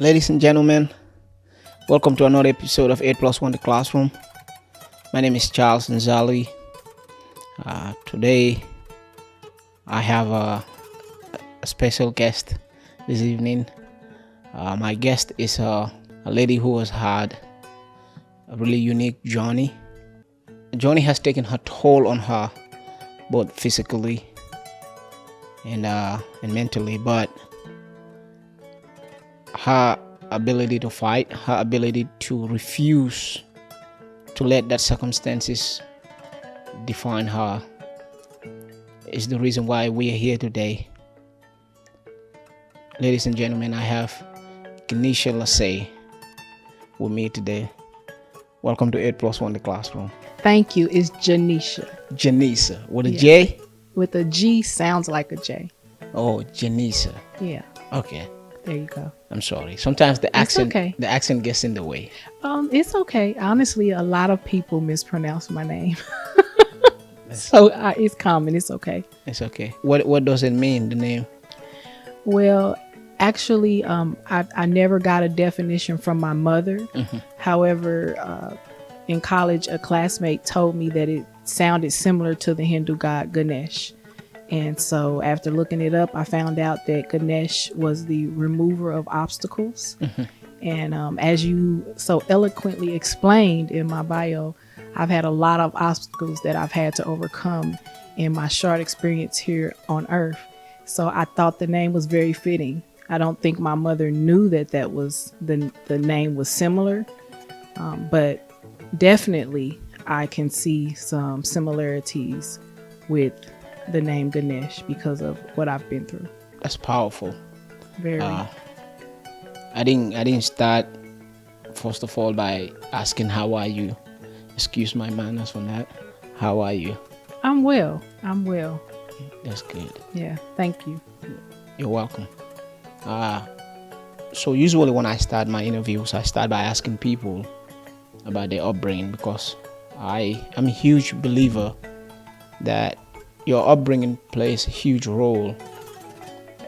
Ladies and gentlemen, welcome to another episode of 8 plus 1 The Classroom. My name is Charles Nzali. Today, I have a special guest this evening. My guest is a lady who has had a really unique journey. The journey has taken her toll on her, both physically and mentally, but her ability to fight, her ability to refuse to let that circumstances define her is the reason why we are here today. Ladies and gentlemen, I have Genesha Leshay with me today. Welcome to 8 plus 1 The Classroom. Thank you. It's Genesha. Genesha with a J? With a G sounds like a J. Oh, Genesha. Yeah. Okay. There you go. I'm sorry. Sometimes the accent okay. the accent gets in the way. It's okay. Honestly, a lot of people mispronounce my name. So it's common. It's okay. It's okay. What does it mean, the name? Well, actually, I never got a definition from my mother. Mm-hmm. However, in college, a classmate told me that it sounded similar to the Hindu god Ganesh. And so after looking it up, I found out that Ganesh was the remover of obstacles. Mm-hmm. And as you so eloquently explained in my bio, I've had a lot of obstacles that I've had to overcome in my short experience here on earth. So I thought the name was very fitting. I don't think my mother knew that was the name was similar, but definitely I can see some similarities with the name Ganesh because of what I've been through. That's powerful. Very. I didn't start first of all by asking how are you. Excuse my manners for that. How are you? I'm well. That's good. Yeah. Thank you. You're welcome. So usually when I start my interviews, I start by asking people about their upbringing because I am a huge believer that your upbringing plays a huge role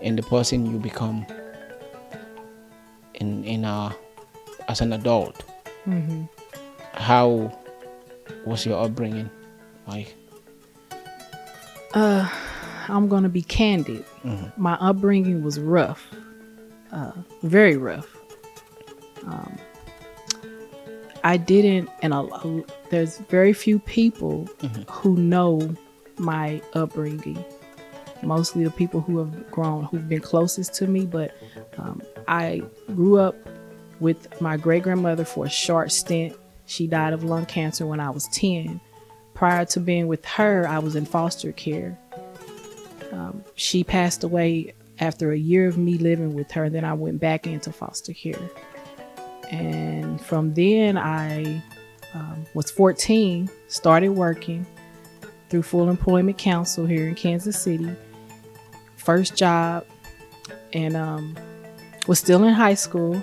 in the person you become as an adult. Mm-hmm. How was your upbringing like? I'm gonna be candid. Mm-hmm. My upbringing was rough, very rough. I didn't, and there's very few people Mm-hmm. who know my upbringing. Mostly the people who've been closest to me. But I grew up with my great grandmother for a short stint. She died of lung cancer when I was 10. Prior to being with her, I was in foster care. She passed away after a year of me living with her. Then I went back into foster care. And from then I was 14, started working through Full Employment Council here in Kansas City. First job, and was still in high school.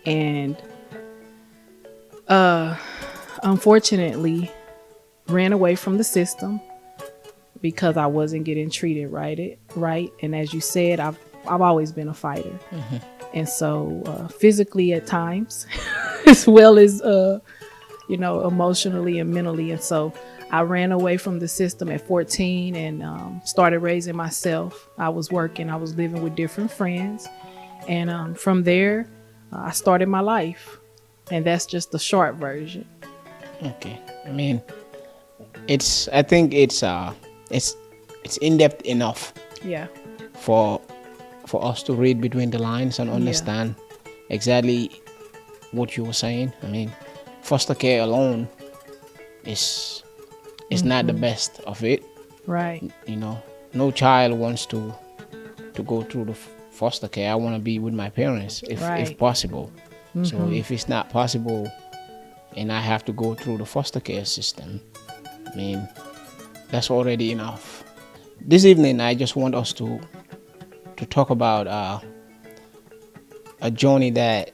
And unfortunately ran away from the system because I wasn't getting treated right. And as you said, I've always been a fighter. Mm-hmm. And so physically at times, as well as, emotionally and mentally. And so I ran away from the system at 14 and started raising myself. I was working. I was living with different friends. And from there, I started my life. And that's just the short version. Okay. I mean, I think it's in-depth enough. Yeah. For us to read between the lines and understand exactly what you were saying. I mean, foster care alone is not the best of it. Right. No child wants to go through the foster care. I want to be with my parents if possible. Mm-hmm. So if it's not possible and I have to go through the foster care system, I mean, that's already enough. This evening, I just want us to talk about a journey that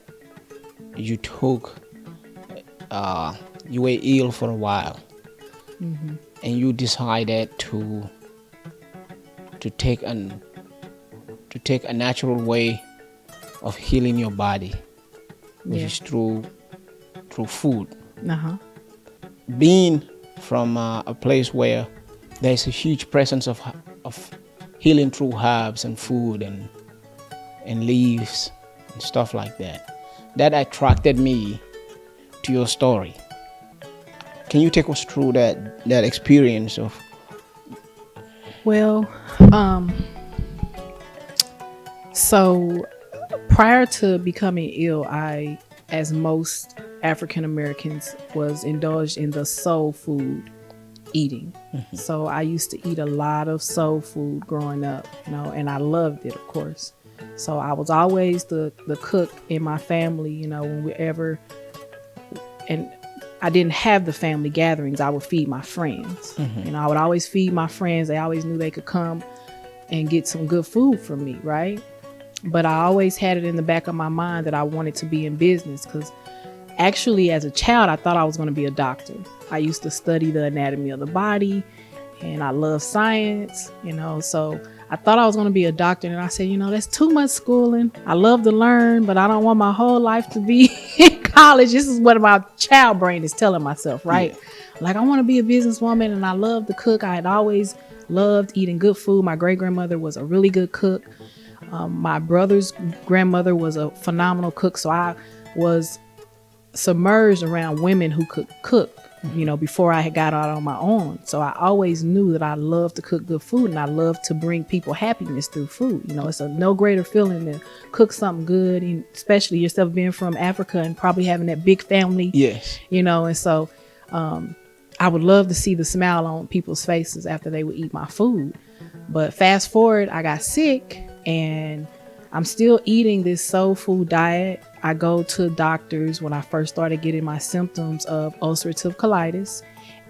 you took. You were ill for a while, Mm-hmm. and you decided to take a natural way of healing your body, which Yeah. is through food. Uh-huh. Being from a place where there's a huge presence of healing through herbs and food and leaves and stuff like that attracted me to your story. Can you take us through that experience of? Well, so prior to becoming ill, I, as most African Americans, was indulged in the soul food eating. So I used to eat a lot of soul food growing up, and I loved it, of course. So I was always the cook in my family, when we ever, and I didn't have the family gatherings, I would feed my friends. I would always feed my friends. They always knew they could come and get some good food from me, right? But I always had it in the back of my mind that I wanted to be in business, because actually as a child, I thought I was going to be a doctor. I used to study the anatomy of the body, and I love science, so I thought I was going to be a doctor. And I said, that's too much schooling. I love to learn, but I don't want my whole life to be in college. This is what my child brain is telling myself, right? Yeah. Like, I want to be a businesswoman, and I love to cook. I had always loved eating good food. My great grandmother was a really good cook. My brother's grandmother was a phenomenal cook. So I was submerged around women who could cook, before I had got out on my own. So I always knew that I loved to cook good food, and I love to bring people happiness through food. It's a no greater feeling to cook something good, and especially yourself being from Africa and probably having that big family. Yes. And so I would love to see the smile on people's faces after they would eat my food. But fast forward, I got sick, and I'm still eating this soul food diet. I go to doctors when I first started getting my symptoms of ulcerative colitis,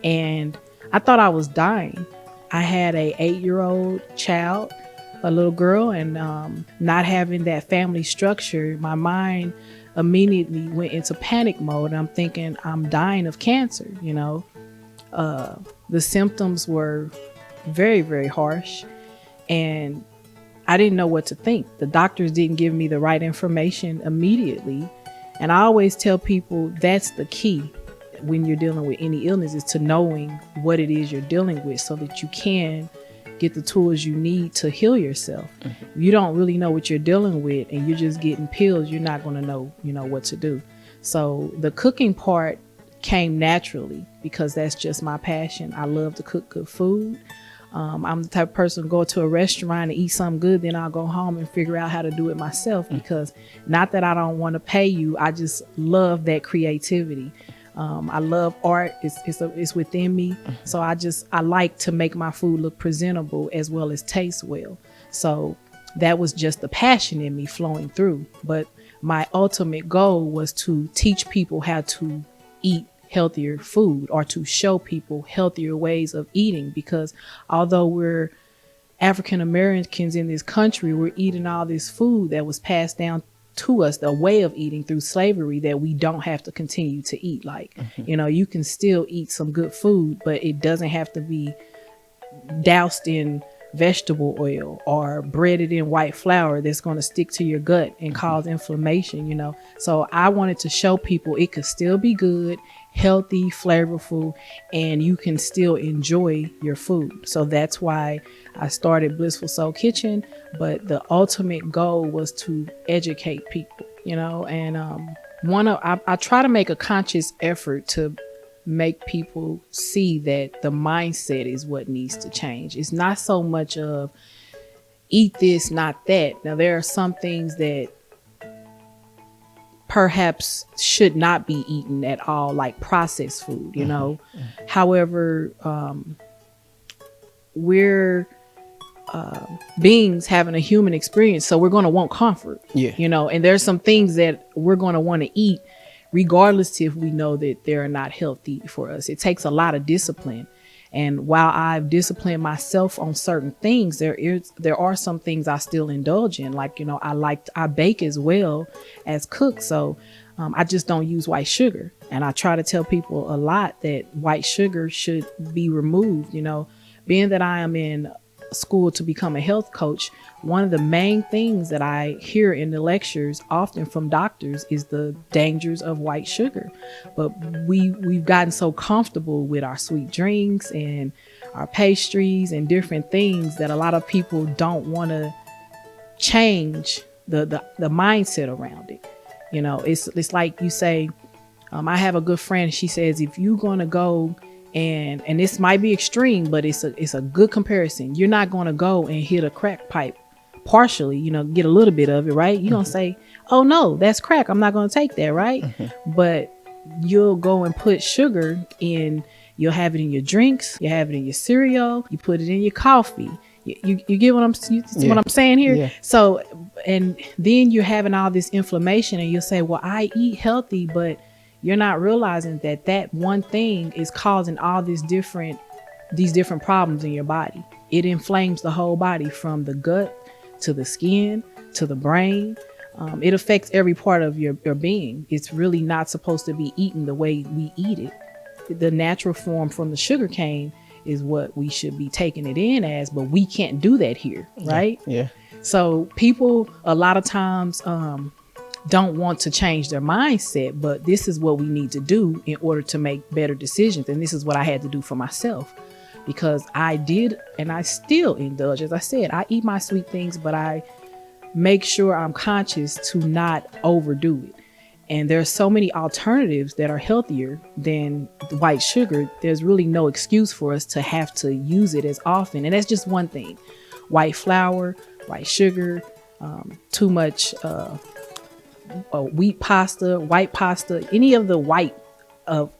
and I thought I was dying. I had a 8-year-old child, a little girl, and not having that family structure, my mind immediately went into panic mode. And I'm thinking I'm dying of cancer. The symptoms were very, very harsh, and I didn't know what to think. The doctors didn't give me the right information immediately. And I always tell people that's the key when you're dealing with any illness, is to knowing what it is you're dealing with, so that you can get the tools you need to heal yourself. If you don't really know what you're dealing with and you're just getting pills, you're not going to know, what to do. So the cooking part came naturally, because that's just my passion. I love to cook good food. I'm the type of person to go to a restaurant and eat something good, then I'll go home and figure out how to do it myself, because not that I don't want to pay you, I just love that creativity. I love art. It's within me. So I like to make my food look presentable as well as taste well. So that was just the passion in me flowing through. But my ultimate goal was to teach people how to eat healthier food, or to show people healthier ways of eating, because although we're African Americans in this country, we're eating all this food that was passed down to us, the way of eating through slavery, that we don't have to continue to eat. Like, you can still eat some good food, but it doesn't have to be doused in vegetable oil or breaded in white flour that's going to stick to your gut and cause inflammation. So I wanted to show people it could still be good, healthy, flavorful, and you can still enjoy your food. So that's why I started Blissful Soul Kitchen. But the ultimate goal was to educate people, and I try to make a conscious effort to make people see that the mindset is what needs to change. It's not so much of eat this, not that. Now, there are some things that perhaps should not be eaten at all, like processed food, However, we're beings having a human experience, so we're going to want comfort, and there's some things that we're going to want to eat regardless if we know that they're not healthy for us. It takes a lot of discipline. And while I've disciplined myself on certain things, there are some things I still indulge in. Like, I bake as well as cook. So I just don't use white sugar. And I try to tell people a lot that white sugar should be removed. Being that I am in school to become a health coach, one of the main things that I hear in the lectures often from doctors is the dangers of white sugar. But we've gotten so comfortable with our sweet drinks and our pastries and different things that a lot of people don't want to change the mindset around it. You know, it's like you say, I have a good friend. She says, if you're going to go and this might be extreme, but it's a good comparison. You're not going to go and hit a crack pipe partially, you know, get a little bit of it, right? You're going to say, oh no, that's crack, I'm not going to take that, right? But you'll go and put sugar in, you'll have it in your drinks, you have it in your cereal, you put it in your coffee. You get what I'm saying here? Yeah. So, and then you're having all this inflammation and you'll say, well, I eat healthy, but you're not realizing that one thing is causing all these different problems in your body. It inflames the whole body, from the gut to the skin to the brain. It affects every part of your being. It's really not supposed to be eaten the way we eat it. The natural form from the sugar cane is what we should be taking it in as, but we can't do that here, right? Yeah. So people a lot of times don't want to change their mindset, but this is what we need to do in order to make better decisions. And this is what I had to do for myself, because I did, and I still indulge. As I said, I eat my sweet things, but I make sure I'm conscious to not overdo it. And there's so many alternatives that are healthier than the white sugar. There's really no excuse for us to have to use it as often. And that's just one thing. White flour, white sugar, too much wheat pasta, white pasta, any of the white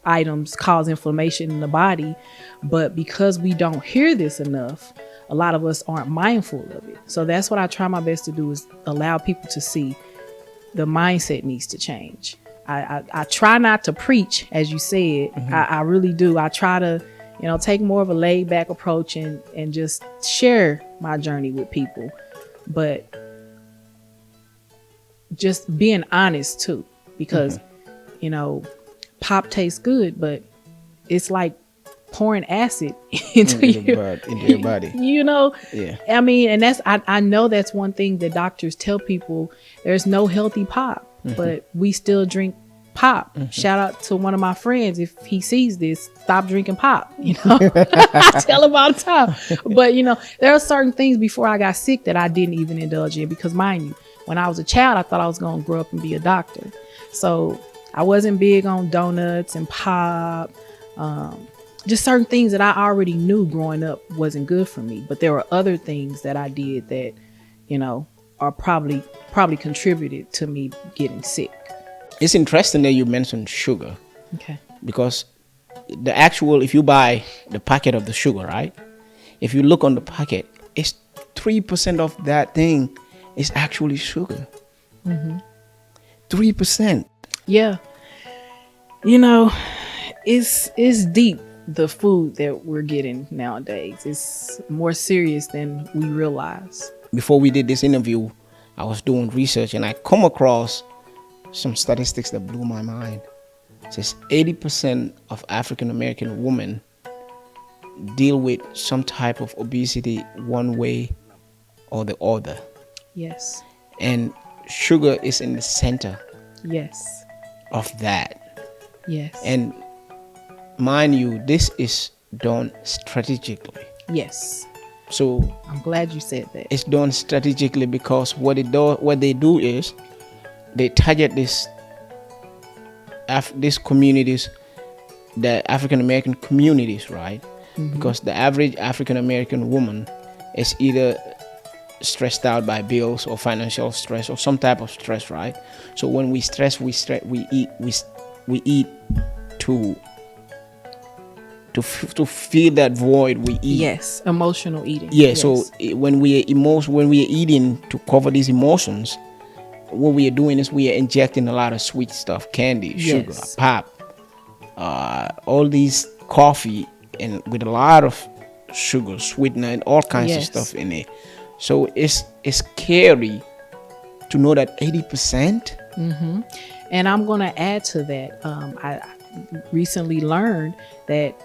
items cause inflammation in the body. But because we don't hear this enough, a lot of us aren't mindful of it. So that's what I try my best to do, is allow people to see the mindset needs to change. I try not to preach, as you said. I really do. I try to, take more of a laid back approach and just share my journey with people. But just being honest too, because, pop tastes good, but it's like pouring acid into your body. Yeah. I mean, and that's, I know that's one thing that doctors tell people. There's no healthy pop, but we still drink pop. Shout out to one of my friends. If he sees this, stop drinking pop. I tell him all the time. But there are certain things before I got sick that I didn't even indulge in, because mind you, when I was a child, I thought I was going to grow up and be a doctor. So I wasn't big on donuts and pop. Just certain things that I already knew growing up wasn't good for me. But there were other things that I did that, are probably contributed to me getting sick. It's interesting that you mentioned sugar. Okay. Because if you buy the packet of the sugar, right? If you look on the packet, it's 3% of that thing is actually sugar. 3%. Yeah. It's deep, the food that we're getting nowadays. It's more serious than we realize. Before we did this interview, I was doing research and I come across some statistics that blew my mind. It says 80% of African American women deal with some type of obesity one way or the other. Yes. And sugar is in the center. Yes. Of that. Yes. And mind you, this is done strategically. Yes. So I'm glad you said that. It's done strategically because what they do is they target these communities, the African American communities, right? Because the average African American woman is either stressed out by bills or financial stress or some type of stress, right? So when we stress, we eat to fill that void. We eat. Yes, emotional eating. Yeah. Yes. So when we are eating to cover these emotions, what we are doing is we are injecting a lot of sweet stuff, candy, sugar, pop, all these coffee, and with a lot of sugar, sweetener, and all kinds of stuff in it. So it's scary to know that 80%. And I'm going to add to that. I recently learned that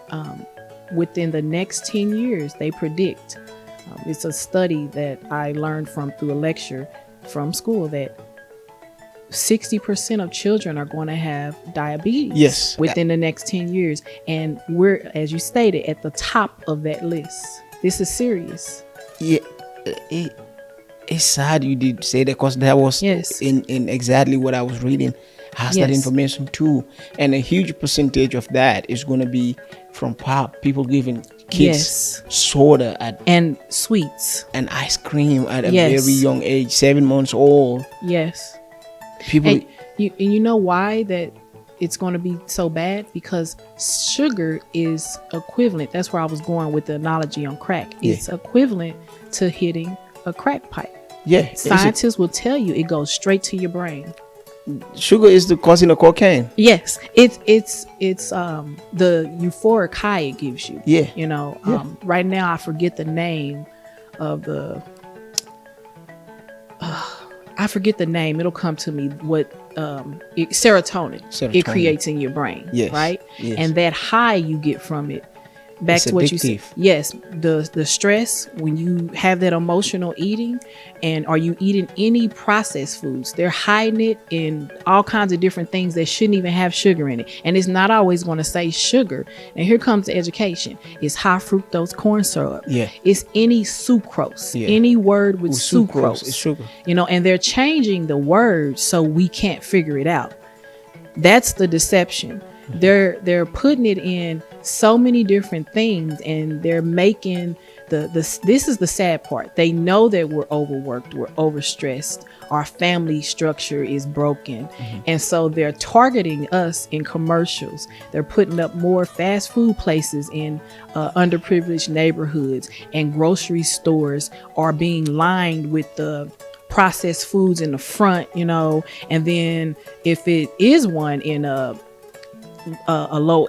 within the next 10 years, they predict It's a study that I learned from through a lecture from school that 60% of children are going to have diabetes within the next 10 years. And we're, as you stated, at the top of that list. This is serious. Yeah, it's sad you did say that, because that was in exactly what I was reading. Has that information too, and a huge percentage of that is going to be from pop. People giving kids soda and sweets and ice cream at a very young age, 7 months old. People, and you know why that it's going to be so bad? Because sugar is equivalent. That's where I was going with the analogy on crack. It's equivalent to hitting a crack pipe. Scientists will tell you it goes straight to your brain. Sugar is the cousin of cocaine. Yes, it's the euphoric high it gives you. You know, right now I forget the name of the. I forget the name. It'll come to me. What serotonin it creates in your brain, right? And that high you get from it. Back to what you said. Yes, the stress when you have that emotional eating, and are you eating any processed foods? They're hiding it in all kinds of different things that shouldn't even have sugar in it. And it's not always going to say sugar. And here comes the education. It's high fructose corn syrup. It's any sucrose. Any word with sucrose. It's sugar. You know, and they're changing the word so we can't figure it out. That's the deception. They're putting it in so many different things, and they're making this is the sad part. They know that we're overworked, we're overstressed, our family structure is broken, and so they're targeting us in commercials. They're putting up more fast food places in underprivileged neighborhoods, and grocery stores are being lined with the processed foods in the front, you know. And then if it is one in a low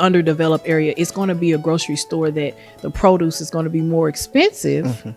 underdeveloped area, it's going to be a grocery store that the produce is going to be more expensive.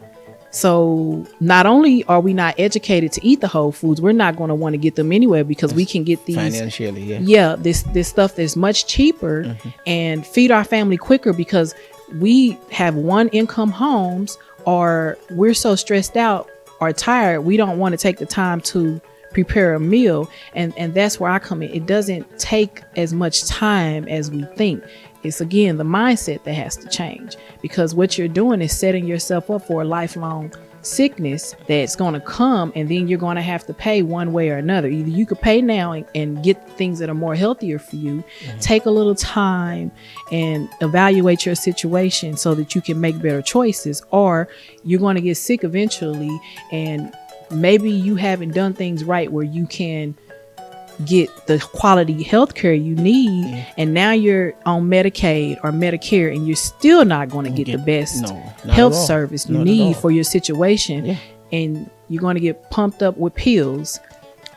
So not only are we not educated to eat the whole foods, we're not going to want to get them anywhere, because we can get these financially this stuff that's much cheaper and feed our family quicker, because we have one income homes, or we're so stressed out or tired we don't want to take the time to prepare a meal. And that's where I come in. It doesn't take as much time as we think. It's again the mindset that has to change, because what you're doing is setting yourself up for a lifelong sickness that's going to come, and then you're going to have to pay one way or another. Either you could pay now and get things that are more healthier for you, take a little time and evaluate your situation so that you can make better choices, or you're going to get sick eventually, and maybe you haven't done things right where you can get the quality health care you need, and now you're on Medicaid or Medicare, and you're still not going to get the best health service you need for your situation, and you're going to get pumped up with pills.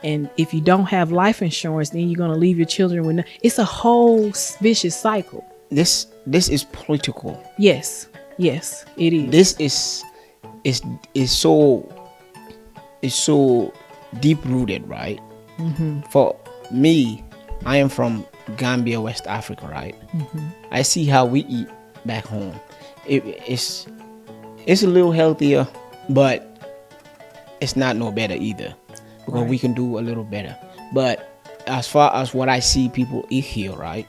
And if you don't have life insurance, then you're going to leave your children with it's a whole vicious cycle. This is political. Yes, it is. This is so deep rooted, right? For me, I am from Gambia, West Africa, right? I see how we eat back home. It's a little healthier, but it's not no better either, because we can do a little better. But as far as what I see people eat here, right?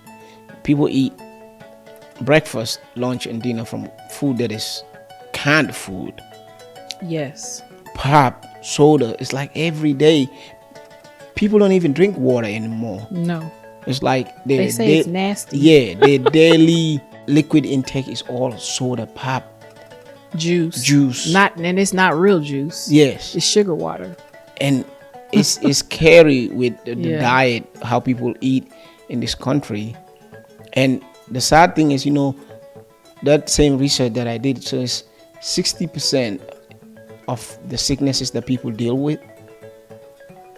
People eat breakfast, lunch, and dinner from food that is canned food. Yes. Pop, soda. It's like every day. People don't even drink water anymore. No. It's like they say it's nasty. Yeah, their daily liquid intake is all soda, pop, juice. And it's not real juice. Yes, it's sugar water. And it's scary with the diet, how people eat in this country. And the sad thing is, you know, that same research that I did says 60% of the sicknesses that people deal with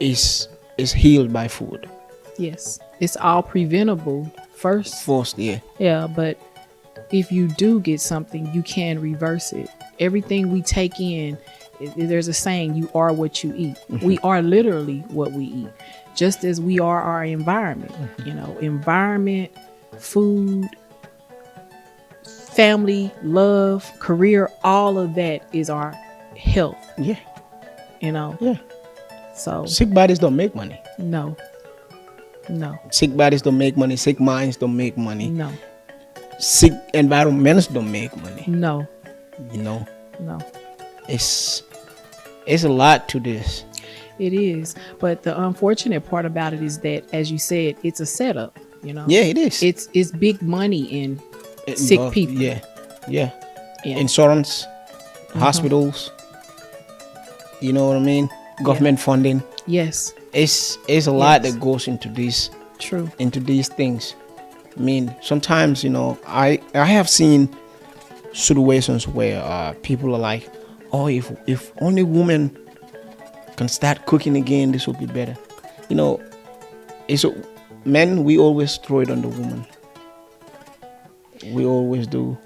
is healed by food. Yes, it's all preventable first. Yeah, but if you do get something, you can reverse it. Everything we take in, there's a saying, you are what you eat. We are literally what we eat, just as we are our environment. You know, environment, food, family, love, career, all of that is our health, Yeah. you know? Yeah. So, Sick bodies don't make money. no. Sick bodies don't make money. Sick minds don't make money. No. Sick environments don't make money. No. You know, No. it's a lot to this. It is. But the unfortunate part about it is that, as you said, it's a setup, you know? Yeah, it is. It's big money in sick people. Yeah. Yeah. Insurance, hospitals. You know what I mean? Government funding. Yes. It's a lot that goes into these things. I mean, sometimes, you know, I have seen situations where people are like, oh, if only women can start cooking again, this will be better. You know, men, we always throw it on the woman. We always do.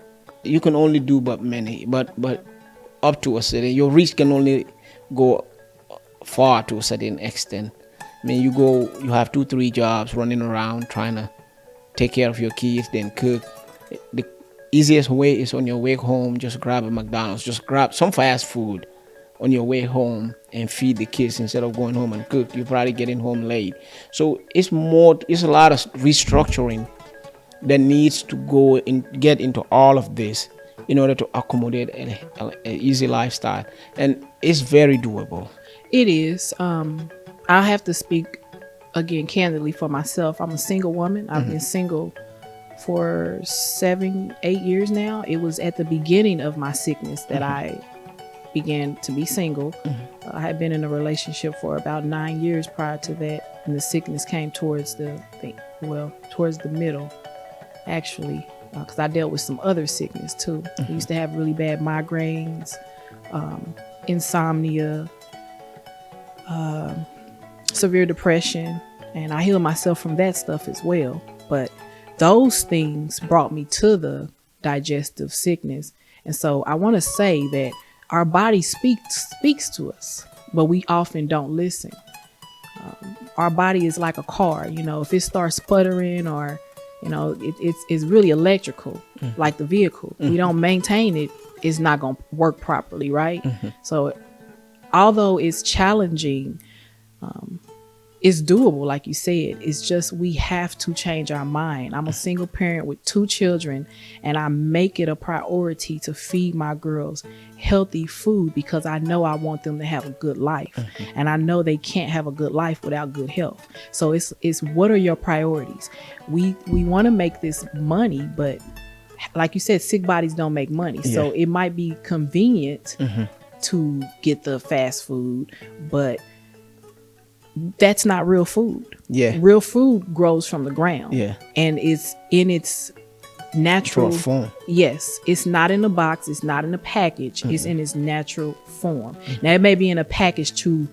You can only do but many, but up to a certain, your reach can only go far to a certain extent. I mean, you have 2-3 jobs running around trying to take care of your kids, then cook. The easiest way is on your way home, just grab a McDonald's, just grab some fast food on your way home and feed the kids instead of going home and cook. You're probably getting home late. So it's a lot of restructuring that needs to go and get into all of this in order to accommodate an easy lifestyle. And it's very doable. It is. I'll have to speak again candidly for myself. I'm a single woman. I've been single for 7-8 years now. It was at the beginning of my sickness that I began to be single. I had been in a relationship for about 9 years prior to that, and the sickness came towards the middle, actually, because I dealt with some other sickness too. I used to have really bad migraines, insomnia, severe depression, and I healed myself from that stuff as well. But those things brought me to the digestive sickness. And so I want to say that our body speaks to us, but we often don't listen. Our body is like a car, you know, if it starts sputtering or, you know, it's really electrical, like the vehicle. We don't maintain it, it's not going to work properly, right? So although it's challenging, it's doable, like you said. It's just we have to change our mind. I'm a single parent with 2 children, and I make it a priority to feed my girls healthy food because I know I want them to have a good life, and I know they can't have a good life without good health. So it's what are your priorities? We want to make this money, but like you said, sick bodies don't make money. So it might be convenient to get the fast food, but that's not real food. Real food grows from the ground. And it's in its natural form. Yes, it's not in a box, it's not in a package, it's in its natural form. Now it may be in a package to,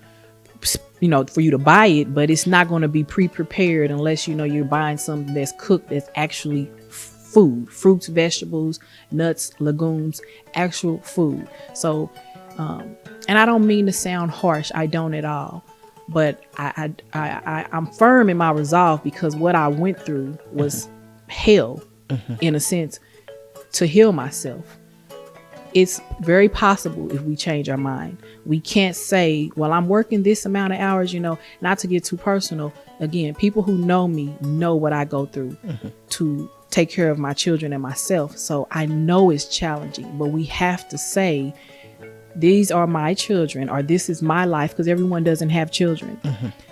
you know, for you to buy it, but it's not going to be pre-prepared unless, you know, you're buying something that's cooked, that's actually food, fruits, vegetables, nuts, legumes, actual food. So and I don't mean to sound harsh, I don't at all. But I'm firm in my resolve because what I went through was hell, in a sense, to heal myself. It's very possible if we change our mind. We can't say, well, I'm working this amount of hours, you know, not to get too personal. Again, people who know me know what I go through to take care of my children and myself. So I know it's challenging, but we have to say, these are my children, or this is my life, because everyone doesn't have children.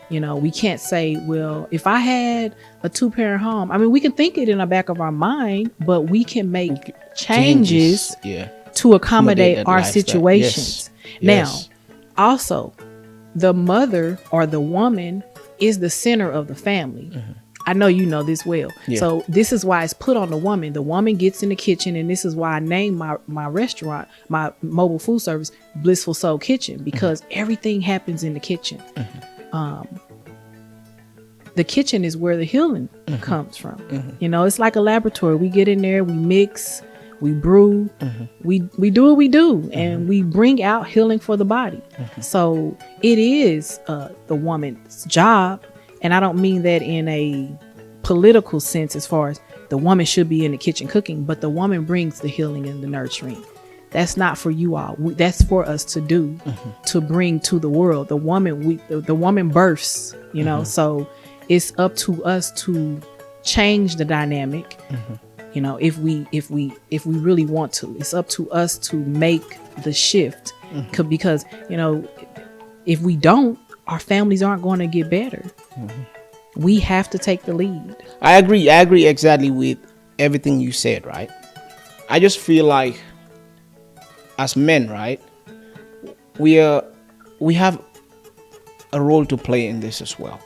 You know, we can't say, well, if I had a 2-parent home, I mean, we can think it in the back of our mind, but we can make changes to accommodate our situations. Now, also, the mother or the woman is the center of the family. I know you know this well. So this is why it's put on the woman. The woman gets in the kitchen, and this is why I named my restaurant, my mobile food service, Blissful Soul Kitchen, because everything happens in the kitchen. The kitchen is where the healing comes from. You know, it's like a laboratory. We get in there, we mix, we brew, we do what we do, and we bring out healing for the body. So it is the woman's job. And I don't mean that in a political sense as far as the woman should be in the kitchen cooking, but the woman brings the healing and the nurturing. That's not for you all. That's for us to do, to bring to the world. The woman, the woman births, you know, so it's up to us to change the dynamic. You know, if we really want to, it's up to us to make the shift. Because, you know, if we don't, our families aren't going to get better. We have to take the lead. I agree exactly with everything you said, right? I just feel like as men, right, we have a role to play in this as well.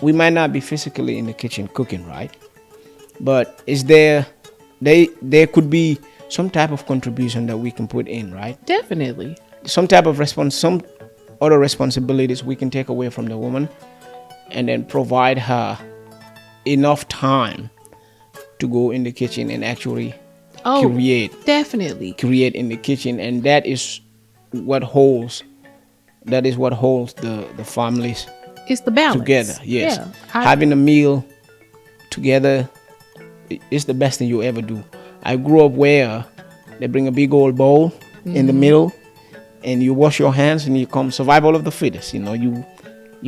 We might not be physically in the kitchen cooking, right? But there could be some type of contribution that we can put in, right? Definitely. Some type of some other responsibilities we can take away from the woman and then provide her enough time to go in the kitchen and actually create in the kitchen. And that is what holds the families, it's the balance together. Yes. Having a meal together is the best thing you ever do. I grew up where they bring a big old bowl in the middle and you wash your hands and you come survival of the fittest. You know, you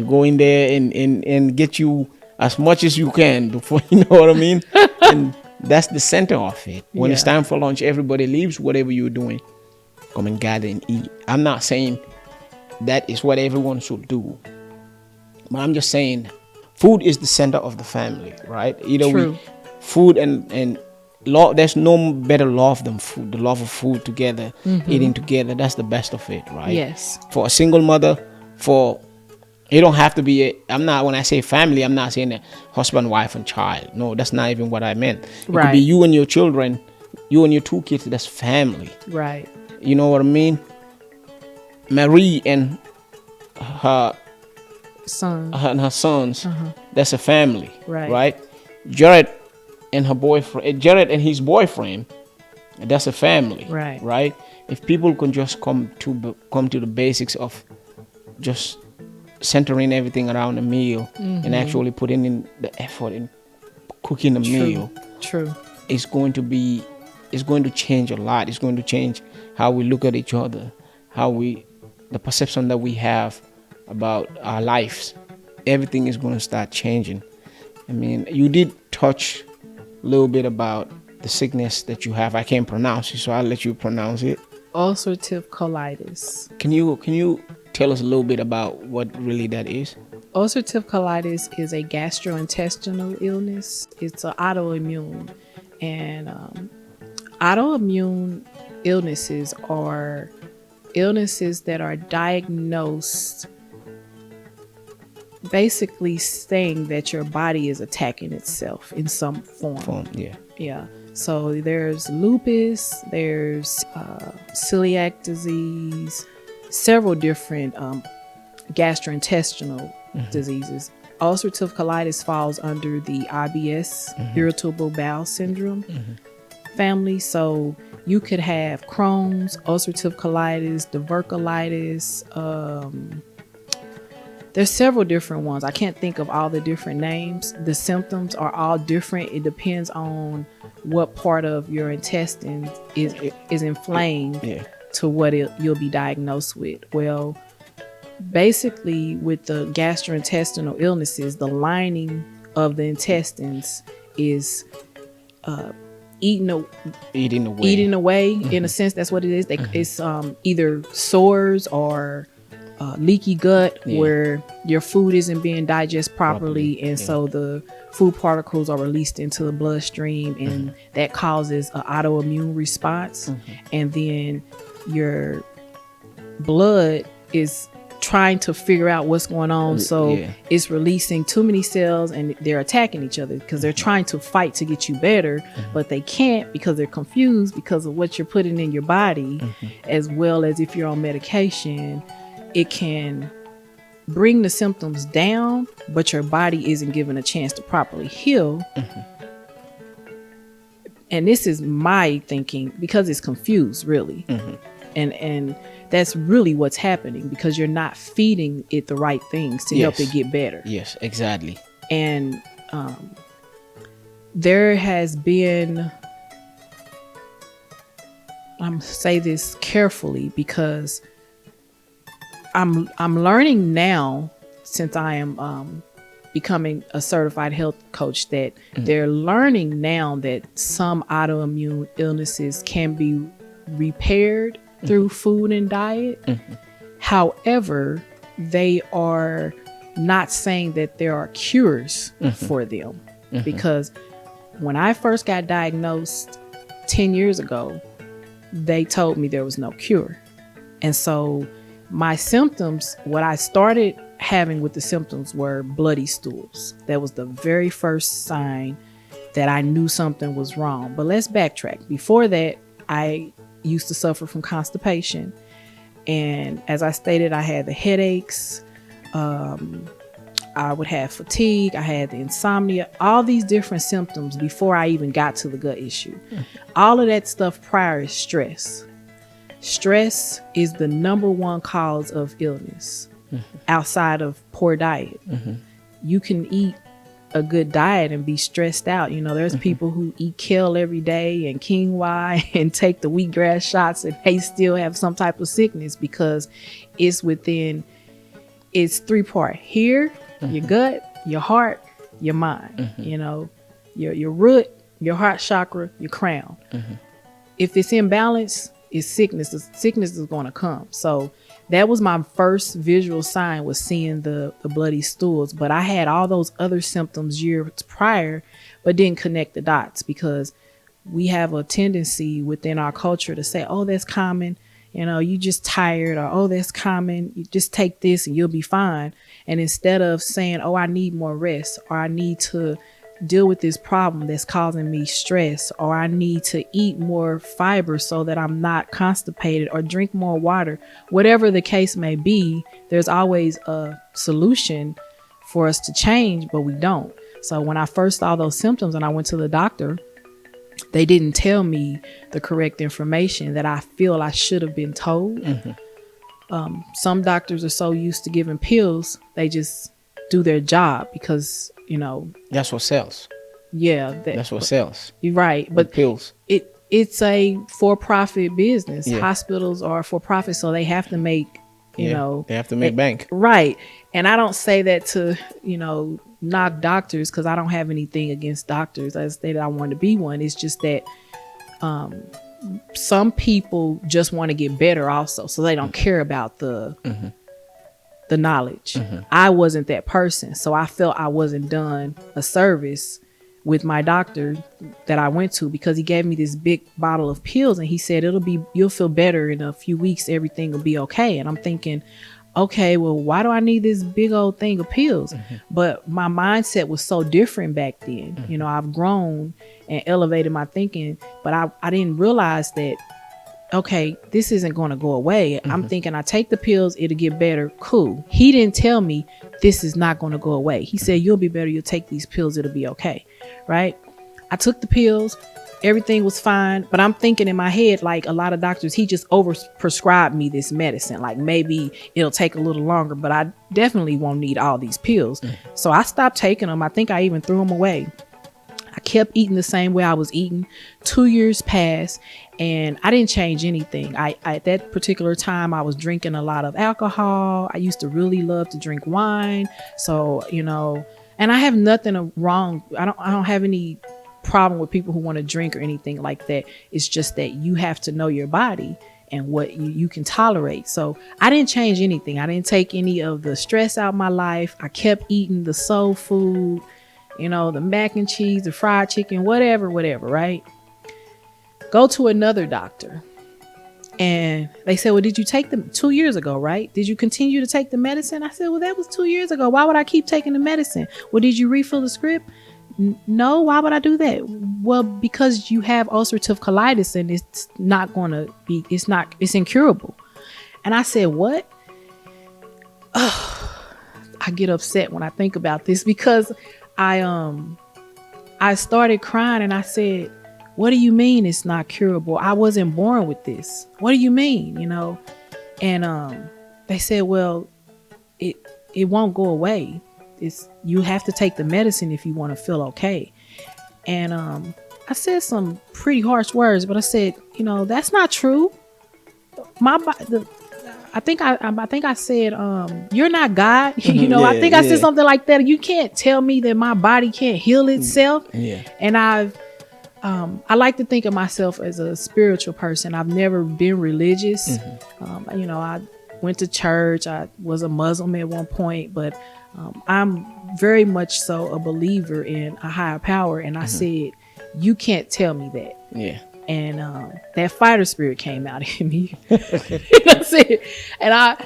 go in there and get you as much as you can before, you know what I mean? And that's the center of it. When it's time for lunch, everybody leaves whatever you're doing. Come and gather and eat. I'm not saying that is what everyone should do. But I'm just saying food is the center of the family, right? Food and love, there's no better love than food. The love of food together, eating together, that's the best of it, right? Yes. For a single mother, it don't have to be when I say family, I'm not saying a husband, wife, and child. No, that's not even what I meant. It could be you and your children, you and your 2 kids, that's family. Right. You know what I mean? Marie and her sons, that's a family. Right? Jared and his boyfriend, that's a family. Right? If people can just come to the basics of just centering everything around a meal and actually putting in the effort in cooking a meal, it's going to change a lot. It's going to change how we look at each other, the perception that we have about our lives. Everything is going to start changing. I mean, you did touch a little bit about the sickness that you have. I can't pronounce it, so I'll let you pronounce it. Ulcerative colitis. Can you tell us a little bit about what really that is? Ulcerative colitis is a gastrointestinal illness. It's an autoimmune. And autoimmune illnesses are illnesses that are diagnosed basically saying that your body is attacking itself in some form. Yeah. So there's lupus, there's celiac disease, several different gastrointestinal diseases. Ulcerative colitis falls under the IBS, irritable bowel syndrome family. So you could have Crohn's, ulcerative colitis, diverticulitis. There's several different ones. I can't think of all the different names. The symptoms are all different. It depends on what part of your intestine is inflamed to what you'll be diagnosed with. Well, basically with the gastrointestinal illnesses, the lining of the intestines is eating away. In a sense, that's what it is. It's either sores or leaky gut where your food isn't being digested properly, and so the food particles are released into the bloodstream, and that causes an autoimmune response, and then your blood is trying to figure out what's going on, so it's releasing too many cells and they're attacking each other because they're trying to fight to get you better, but they can't because they're confused because of what you're putting in your body, as well as if you're on medication. It can bring the symptoms down, but your body isn't given a chance to properly heal. And this is my thinking because it's confused, really. And that's really what's happening because you're not feeding it the right things to help it get better. Yes, exactly. And there has been, I'm say this carefully because I'm learning now, since I am becoming a certified health coach, that they're learning now that some autoimmune illnesses can be repaired through food and diet. However, they are not saying that there are cures for them, because when I first got diagnosed 10 years ago, they told me there was no cure. And so my symptoms, what I started having with the symptoms were bloody stools. That was the very first sign that I knew something was wrong. But let's backtrack. Before that, I used to suffer from constipation. And as I stated, I had the headaches. I would have fatigue. I had the insomnia, all these different symptoms before I even got to the gut issue. All of that stuff prior is stress. Stress is the number one cause of illness outside of poor diet. You can eat a good diet and be stressed out. You know, there's people who eat kale every day and quinoa and take the wheatgrass shots, and they still have some type of sickness because it's three-part: here, your gut, your heart, your mind. You know, your root, your heart chakra, your crown. If it's imbalanced, it's sickness. Sickness is going to come. So that was my first visual sign, was seeing the bloody stools. But I had all those other symptoms years prior, but didn't connect the dots, because we have a tendency within our culture to say, oh, that's common. You know, you just tired, or, oh, that's common. You just take this and you'll be fine. And instead of saying, oh, I need more rest, or I need to deal with this problem that's causing me stress, or I need to eat more fiber so that I'm not constipated, or drink more water, whatever the case may be, there's always a solution for us to change, but we don't. So when I first saw those symptoms and I went to the doctor, they didn't tell me the correct information that I feel I should have been told. Some doctors are so used to giving pills, they just do their job because, you know, that's what sells. Yeah, that's what sells. You're right, but pills. It's a for-profit business. Yeah. Hospitals are for-profit, so they have to make, you know, they have to make bank. Right. And I don't say that to, you know, knock doctors, because I don't have anything against doctors. I stated I want to be one. It's just that some people just want to get better also, so they don't care about the knowledge. I wasn't that person, so I felt I wasn't done a service with my doctor that I went to, because he gave me this big bottle of pills and he said you'll feel better in a few weeks, everything will be okay. And I'm thinking, okay, well, why do I need this big old thing of pills? But my mindset was so different back then. You know, I've grown and elevated my thinking, but I didn't realize that, okay, this isn't going to go away. I'm thinking I take the pills, it'll get better. Cool. He didn't tell me this is not going to go away. He said, you'll be better. You'll take these pills. It'll be okay. Right. I took the pills. Everything was fine. But I'm thinking in my head, like a lot of doctors, he just over prescribed me this medicine. Like maybe it'll take a little longer, but I definitely won't need all these pills. So I stopped taking them. I think I even threw them away. I kept eating the same way I was eating. 2 years passed and I didn't change anything. I at that particular time, I was drinking a lot of alcohol. I used to really love to drink wine. So, you know, and I have nothing wrong. I don't have any problem with people who want to drink or anything like that. It's just that you have to know your body and what you can tolerate. So I didn't change anything. I didn't take any of the stress out of my life. I kept eating the soul food, you know, the mac and cheese, the fried chicken, whatever, right? Go to another doctor. And they said, well, did you take them 2 years ago, right? Did you continue to take the medicine? I said, well, that was 2 years ago. Why would I keep taking the medicine? Well, did you refill the script? No. Why would I do that? Well, because you have ulcerative colitis and it's not going to be, it's incurable. And I said, what? I get upset when I think about this because I started crying and I said, what do you mean it's not curable? I wasn't born with this. What do you mean? You know? And they said, well, it won't go away. You have to take the medicine if you want to feel okay. And I said some pretty harsh words, but I said, that's not true. I think I said, you're not God. I think I said something like that. You can't tell me that my body can't heal itself. Yeah. And I like to think of myself as a spiritual person. I've never been religious. I went to church. I was a Muslim at one point, but I'm very much so a believer in a higher power. And I said, you can't tell me that. Yeah. And that fighter spirit came out in me. That's it. And I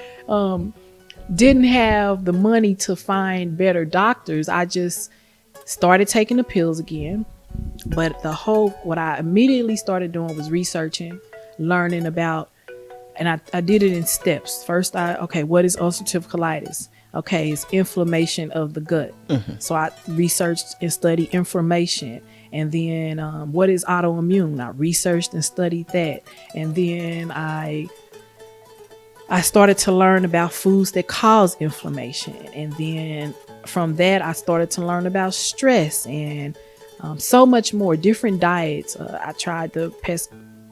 didn't have the money to find better doctors. I just started taking the pills again. But what I immediately started doing was researching, learning about, and I did it in steps. First, what is ulcerative colitis? Okay, it's inflammation of the gut. So I researched and studied inflammation. And then what is autoimmune? I researched and studied that. And then I started to learn about foods that cause inflammation. And then from that, I started to learn about stress and so much more, different diets. I tried the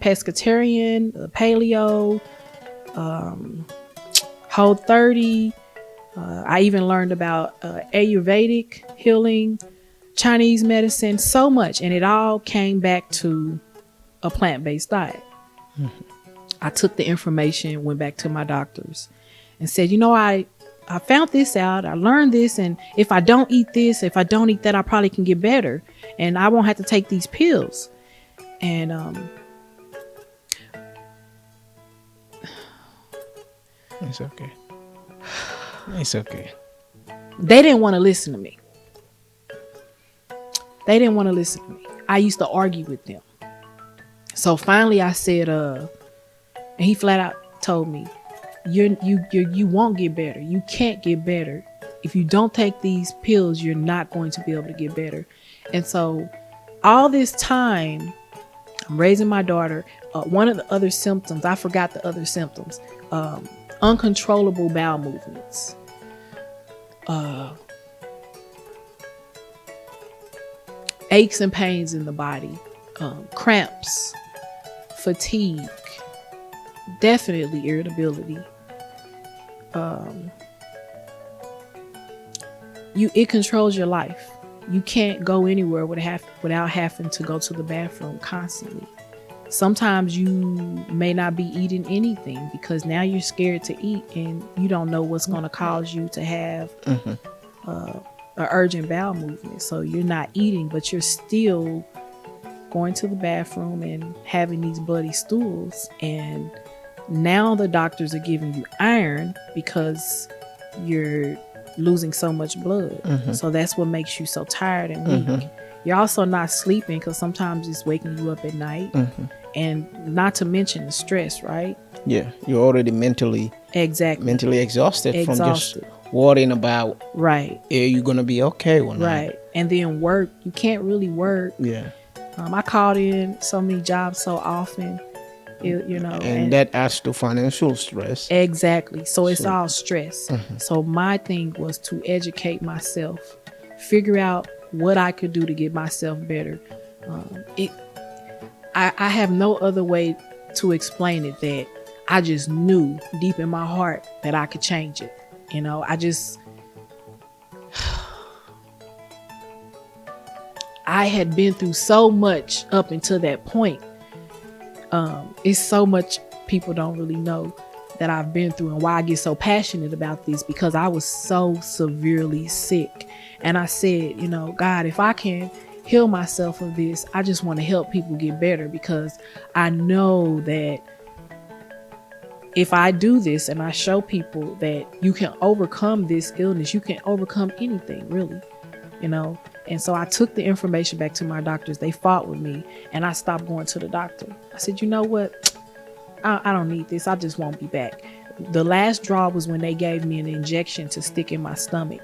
pescatarian, the paleo, whole 30. I even learned about Ayurvedic healing, Chinese medicine, so much. And it all came back to a plant-based diet. I took the information, went back to my doctors and said, I found this out. I learned this. And if I don't eat this, if I don't eat that, I probably can get better. And I won't have to take these pills. And it's okay. It's okay. They didn't want to listen to me. I used to argue with them. So finally I said, and he flat out told me, you won't get better. You can't get better. If you don't take these pills, you're not going to be able to get better. And so all this time, I'm raising my daughter. One of the other symptoms, I forgot the other symptoms, uncontrollable bowel movements. Aches and pains in the body, cramps, fatigue, definitely irritability. It controls your life. You can't go anywhere without having to go to the bathroom constantly. Sometimes you may not be eating anything because now you're scared to eat and you don't know what's going to cause you to have an urgent bowel movement. So you're not eating, but you're still going to the bathroom and having these bloody stools. And now the doctors are giving you iron because you're losing so much blood. So that's what makes you so tired and weak. You're also not sleeping because sometimes it's waking you up at night. And not to mention the stress, right? Yeah, you're already mentally exhausted from just worrying about, right, are you gonna be okay or not? Right. And then work, you can't really work. Yeah. I called in so many jobs so often, and that adds to financial stress. Exactly. So it's all stress. So my thing was to educate myself, figure out what I could do to get myself better. I have no other way to explain it, that I just knew deep in my heart that I could change it. I had been through so much up until that point. It's so much people don't really know that I've been through and why I get so passionate about this, because I was so severely sick. And I said, God, if I can heal myself of this, I just want to help people get better, because I know that if I do this and I show people that you can overcome this illness, you can overcome anything, really, And so I took the information back to my doctors. They fought with me and I stopped going to the doctor. I said, you know what? I don't need this. I just won't be back. The last draw was when they gave me an injection to stick in my stomach.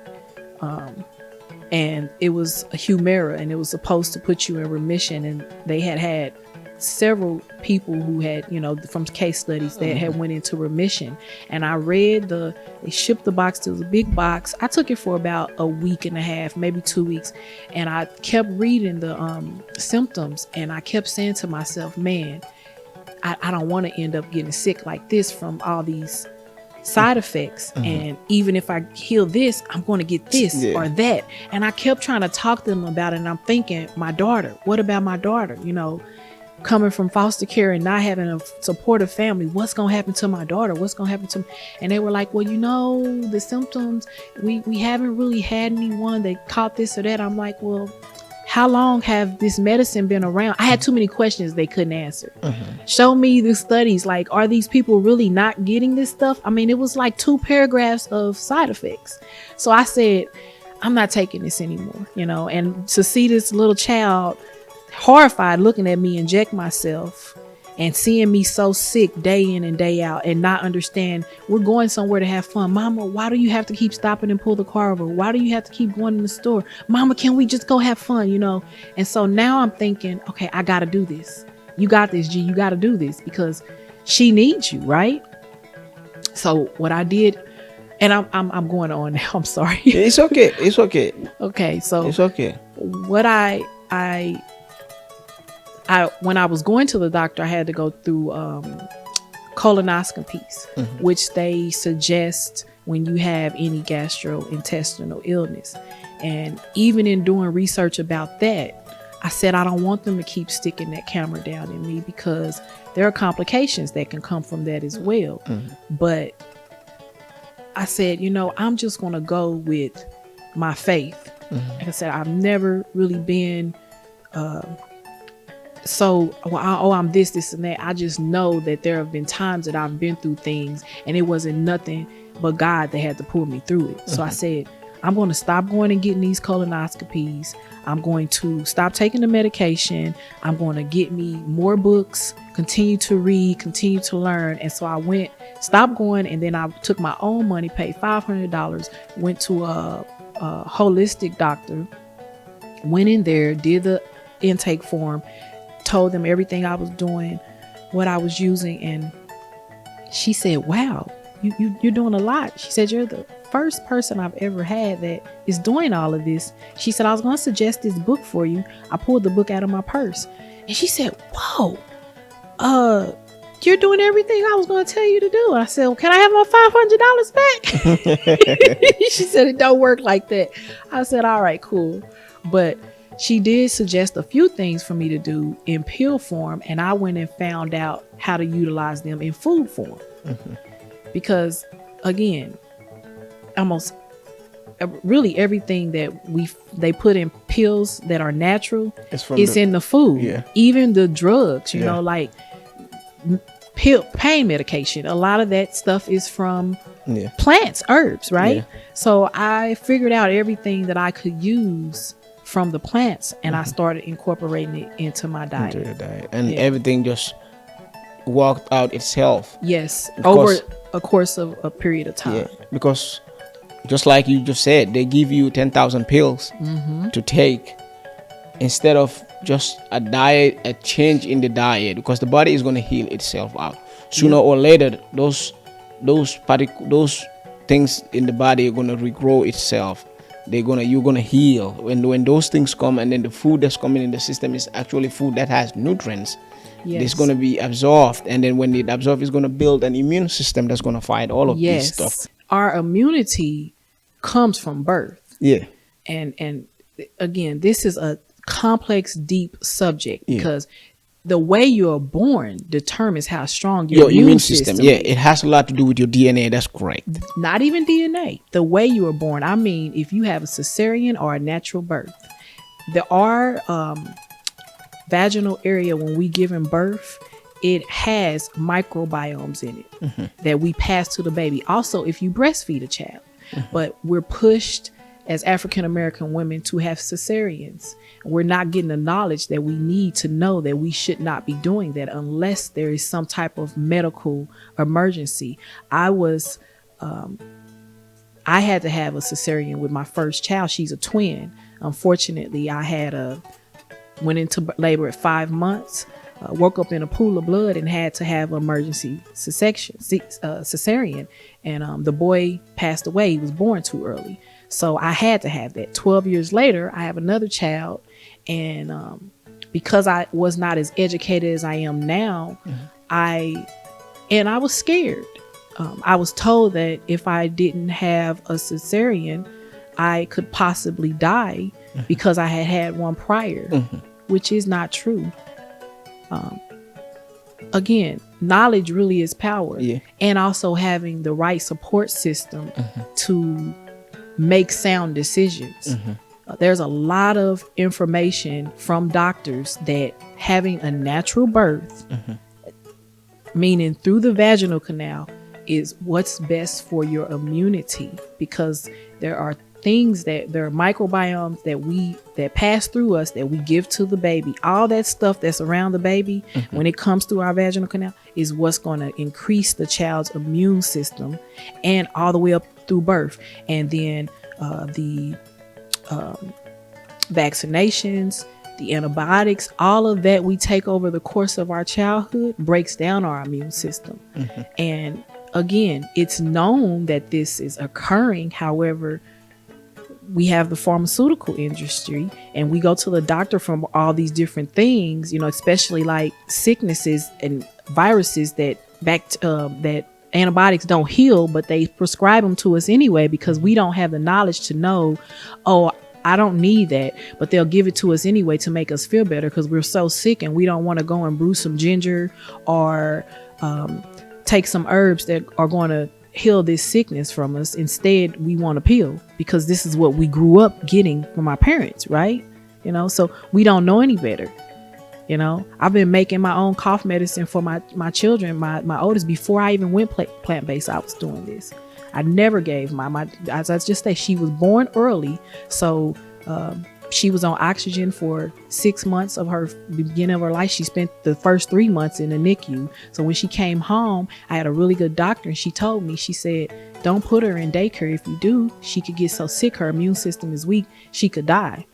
And it was a Humira, and it was supposed to put you in remission. And they had several people who had, from case studies that had went into remission. And I read they shipped the box to the big box. I took it for about a week and a half, maybe 2 weeks. And I kept reading the symptoms, and I kept saying to myself, man, I don't want to end up getting sick like this from all these side effects. And even if I heal this, I'm going to get this or that. And I kept trying to talk to them about it. And I'm thinking, my daughter, what about my daughter? Coming from foster care and not having a supportive family, what's going to happen to my daughter? What's going to happen to me? And they were like, well, the symptoms, we haven't really had anyone that caught this or that. I'm like, well, how long have this medicine been around? I had too many questions they couldn't answer. Show me the studies. Like, are these people really not getting this stuff? I mean, it was like 2 paragraphs of side effects. So I said, I'm not taking this anymore, and to see this little child horrified looking at me inject myself and seeing me so sick day in and day out and not understand we're going somewhere to have fun. Mama, why do you have to keep stopping and pull the car over? Why do you have to keep going in the store? Mama, can we just go have fun? And so now I'm thinking, okay, I got to do this. You got this, G. You got to do this because she needs you, right? So what I did, and I'm going on now. I'm sorry. It's okay. It's okay. Okay. So it's okay. What when I was going to the doctor, I had to go through colonoscopies, which they suggest when you have any gastrointestinal illness. And even in doing research about that, I said, I don't want them to keep sticking that camera down in me because there are complications that can come from that as well. But I said, I'm just going to go with my faith. Like I said, I've never really been I'm this and that. I just know that there have been times that I've been through things and it wasn't nothing but God that had to pull me through it. So I said, I'm going to stop going and getting these colonoscopies. I'm going to stop taking the medication. I'm going to get me more books, continue to read, continue to learn. And so I stopped going, and then I took my own money, paid $500, went to a holistic doctor, went in there, did the intake form, told them everything I was doing, what I was using. And she said, wow, you're doing a lot. She said, you're the first person I've ever had that is doing all of this. She said, I was going to suggest this book for you. I pulled the book out of my purse. And she said, whoa, you're doing everything I was going to tell you to do. And I said, well, can I have my $500 back? She said, it don't work like that. I said, all right, cool. But she did suggest a few things for me to do in pill form, and I went and found out how to utilize them in food form. Because again, almost really everything that they put in pills that are natural is in the food. Yeah. Even the drugs, you know, like pain medication, a lot of that stuff is from plants, herbs, right? So I figured out everything that I could use from the plants, and I started incorporating it into my diet. Into your diet. And everything just worked out itself. Yes, over a course of a period of time. Yeah, because just like you just said, they give you 10,000 pills to take instead of just a change in the diet, because the body is going to heal itself out. Sooner or later, those things in the body are going to regrow itself. You're gonna heal when those things come, and then the food that's coming in the system is actually food that has nutrients. It's gonna be absorbed, and then when it absorbs, it's gonna build an immune system that's gonna fight all of these stuff. Our immunity comes from birth. And again, this is a complex, deep subject because the way you're born determines how strong your immune system is. It has a lot to do with your DNA. That's correct. Not even DNA. The way you were born. I mean, if you have a cesarean or a natural birth, our vaginal area when we give birth, it has microbiomes in it that we pass to the baby. Also, if you breastfeed a child, but we're pushed as African American women to have cesareans. We're not getting the knowledge that we need to know that we should not be doing that unless there is some type of medical emergency. I had to have a cesarean with my first child. She's a twin. Unfortunately, I went into labor at 5 months. woke up in a pool of blood and had to have emergency cesarean. And the boy passed away. He was born too early. So I had to have that. 12 years later, I have another child. And because I was not as educated as I am now, I was scared. I was told that if I didn't have a cesarean, I could possibly die because I had one prior, which is not true. Again, knowledge really is power, and also having the right support system to make sound decisions. There's a lot of information from doctors that having a natural birth, meaning through the vaginal canal, is what's best for your immunity, because there are microbiomes that pass through us that we give to the baby. All that stuff that's around the baby when it comes through our vaginal canal is what's going to increase the child's immune system, and all the way up through birth. And then the vaccinations, the antibiotics, all of that we take over the course of our childhood breaks down our immune system. And again, it's known that this is occurring. However, we have the pharmaceutical industry, and we go to the doctor from all these different things, especially like sicknesses and viruses that antibiotics don't heal, but they prescribe them to us anyway because we don't have the knowledge to know, oh, I don't need that, but they'll give it to us anyway to make us feel better because we're so sick and we don't want to go and brew some ginger or take some herbs that are going to heal this sickness from us. Instead, we want a pill because this is what we grew up getting from our parents, right? So we don't know any better. I've been making my own cough medicine for my children, my oldest, before I even went plant-based. I was doing this. I never gave as I just say, she was born early. So she was on oxygen for 6 months of her beginning of her life. She spent the first 3 months in the NICU. So when she came home, I had a really good doctor, and she told me, she said, don't put her in daycare. If you do, she could get so sick, her immune system is weak, she could die.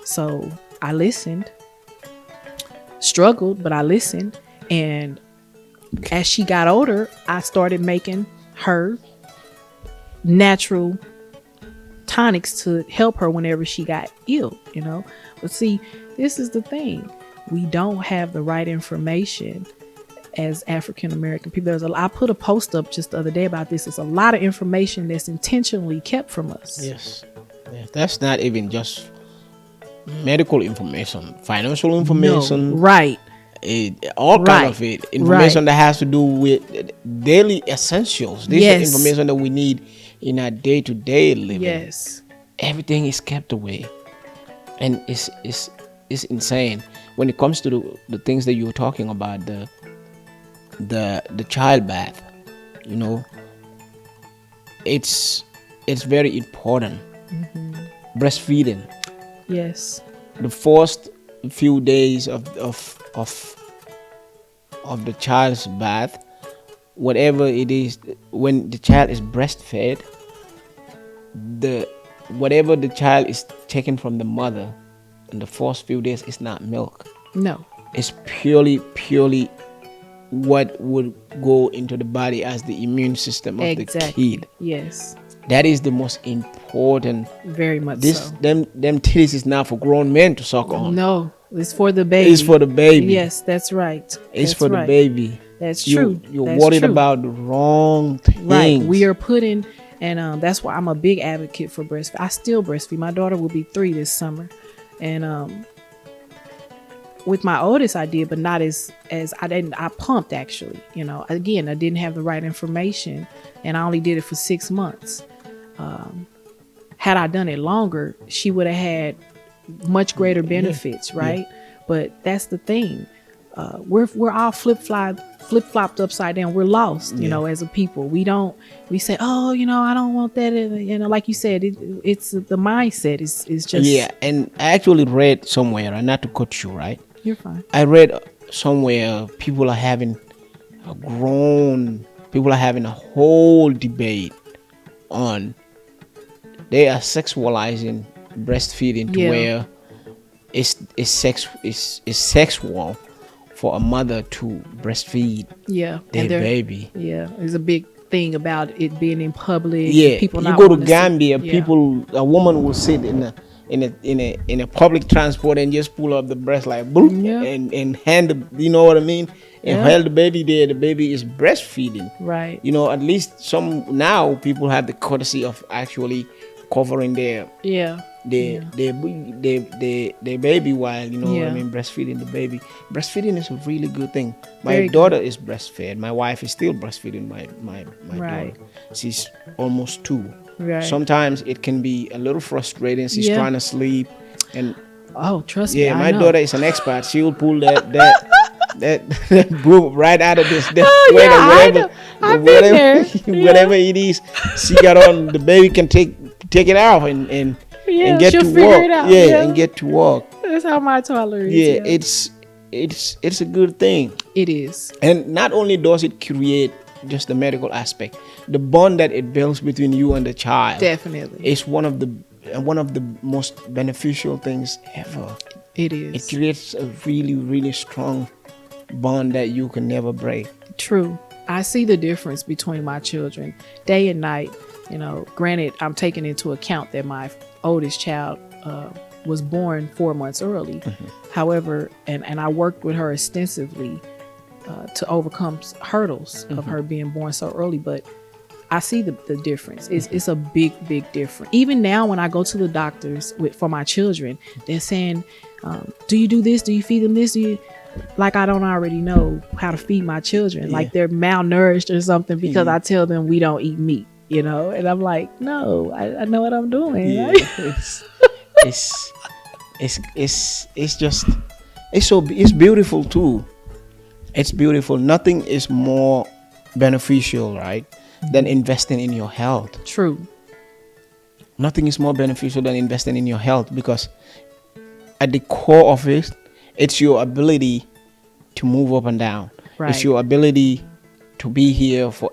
So I listened, struggled, but I listened. And as she got older, I started making her natural tonics to help her whenever she got ill, But see, this is the thing. We don't have the right information as African American people. I put a post up just the other day about this. There's a lot of information that's intentionally kept from us. Yes. That's not even just medical information, financial information. No, right. All kind of it. Information that has to do with daily essentials. This is information that we need in our day-to-day living. Yes. Everything is kept away. And it's insane. When it comes to the things that you were talking about, the child bath, it's very important. Breastfeeding. Yes. The first few days of the child's bath, whatever it is, when the child is breastfed, whatever the child is taken from the mother in the first few days is not milk. No. It's purely what would go into the body as the immune system of the kid. Yes. That is the most important. Very much so. Them titties is not for grown men to suck on. No, it's for the baby. It's for the baby. Yes, that's right. It's for the baby. That's true. You're worried about the wrong things. Right. We are putting, and that's why I'm a big advocate for breastfeeding. I still breastfeed. My daughter will be 3 this summer, and with my oldest I did, but not as I didn't. I pumped actually. Again, I didn't have the right information, and I only did it for 6 months. Had I done it longer, she would have had much greater benefits, right? Yeah. But that's the thing. We're all flip-flopped upside down. We're lost, as a people. We say, oh, I don't want that. Like you said, it's the mindset is just. Yeah. And I actually read somewhere, and not to cut you, right? You're fine. I read somewhere people are having a whole debate on, they are sexualizing breastfeeding to where it's sexual for a mother to breastfeed Yeah. their baby. Yeah. There's a big thing about it being in public. Yeah, People you not go to wanting Gambia, see. a woman will sit in a public transport and just pull up the breast like boop, Yeah. and hand you know what I mean, and Yeah. hold the baby there. The baby is breastfeeding. Right. You know, at least some now people have the courtesy of actually covering their Yeah. their baby while, you know what I Yeah. mean, breastfeeding the baby. Breastfeeding is a really good thing. My Very daughter is breastfed. My wife is still breastfeeding my Right. daughter. She's almost 2. Right. Sometimes it can be a little frustrating. She's Yeah. trying to sleep, and Oh, trust me. yeah, I my know. daughter is an expert. She will pull that boob right out of this Oh, yeah, I know. I've been there. Yeah. whatever it is she got on. The baby can take it off and Yeah, get she'll to figure work. it out. Yeah, Yeah. and get to work. That's how my toddler is. Yeah, it's a good thing. It is. And not only does it create just the medical aspect, the bond that it builds between you and the child Definitely. is one of the most beneficial things ever. It is. It creates a really, really strong bond that you can never break. True. I see the difference between my children day and night. You know, granted, I'm taking into account that my oldest child was born 4 months early. Mm-hmm. However, and I worked with her extensively to overcome hurdles of her being born so early. But I see the difference. It's a big difference. Even now, when I go to the doctors for my children, they're saying, do you do this? Do you feed them this? Like I don't already know how to feed my children. Yeah. Like they're malnourished or something because Yeah. I tell them we don't eat meat, you know? And I'm like, no, I know what I'm doing. Yeah, Right? it's beautiful too. It's beautiful. Nothing is more beneficial, right, than investing in your health. True. Nothing is more beneficial than investing in your health, because at the core of it, it's your ability to move up and down. Right. It's your ability to be here for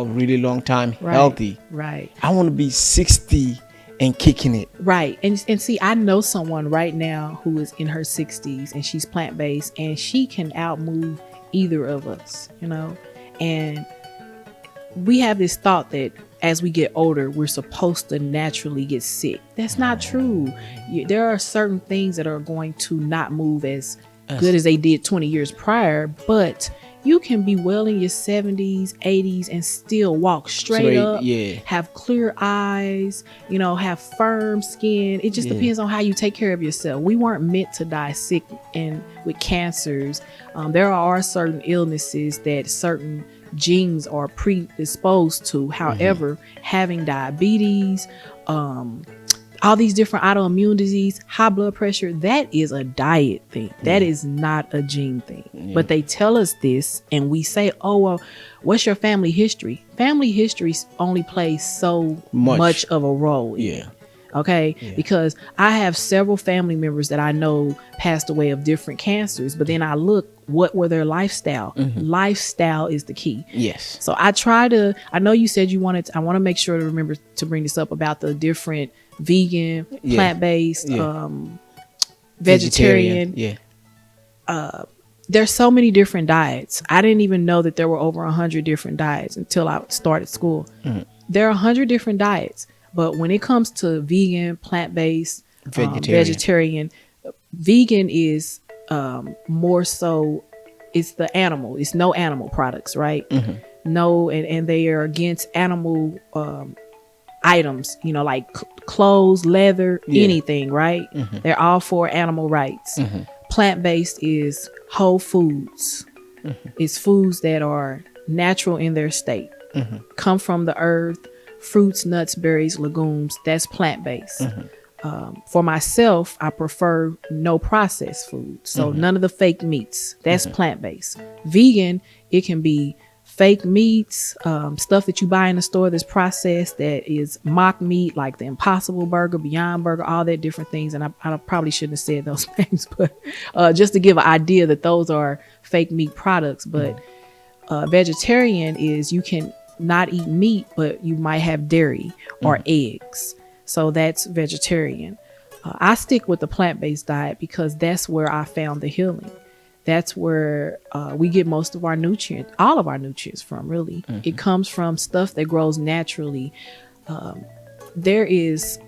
a really long time, Right. healthy. Right. I want to be 60 and kicking it. Right. And see, I know someone right now who is in her 60s and she's plant-based and she can outmove either of us, you know? And we have this thought that as we get older, we're supposed to naturally get sick. That's not true. There are certain things that are going to not move as good as they did 20 years prior, but you can be well in your 70s, 80s, and still walk straight up, yeah. have clear eyes, you know, have firm skin. It just depends on how you take care of yourself. We weren't meant to die sick and with cancers. There are certain illnesses that certain genes are predisposed to. However, having diabetes, all these different autoimmune disease, high blood pressure, that is a diet thing. That is not a gene thing. But they tell us this and we say, oh, well, what's your family history? Family history only plays so much of a role in it. Okay. Yeah. Because I have several family members that I know passed away of different cancers, but then I look, what were their lifestyle? Lifestyle is the key. Yes. So I know you said I want to make sure to remember to bring this up about the different vegan, plant-based, vegetarian. Yeah. There's so many different diets. I didn't even know that there were over 100 different diets until I started school. There are 100 different diets. But when it comes to vegan, plant-based, vegetarian, vegan is more so, it's the animal. It's no animal products, right? No, and they are against animal items, you know, like clothes, leather, anything, right? They're all for animal rights. Plant-based is whole foods. It's foods that are natural in their state, come from the earth. Fruits, nuts, berries, legumes, that's plant-based. For myself, I prefer no processed food. So none of the fake meats. That's plant-based. Vegan, it can be fake meats, stuff that you buy in the store that's processed, that is mock meat, like the Impossible Burger, Beyond Burger, all that different things. And I probably shouldn't have said those names, but just to give an idea that those are fake meat products. But vegetarian is you can not eat meat, but you might have dairy or eggs. So that's vegetarian. I stick with the plant-based diet because that's where I found the healing. That's where we get most of our nutrients, all of our nutrients from, really. It comes from stuff that grows naturally. There is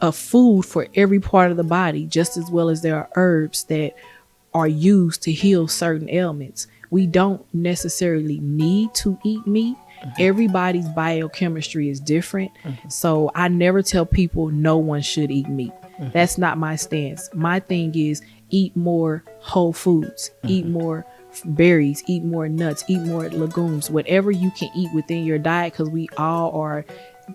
a food for every part of the body, just as well as there are herbs that are used to heal certain ailments. We don't necessarily need to eat meat. Everybody's biochemistry is different. So I never tell people no one should eat meat. That's not my stance. My thing is eat more whole foods, eat more berries, eat more nuts, eat more legumes, whatever you can eat within your diet, because we all are,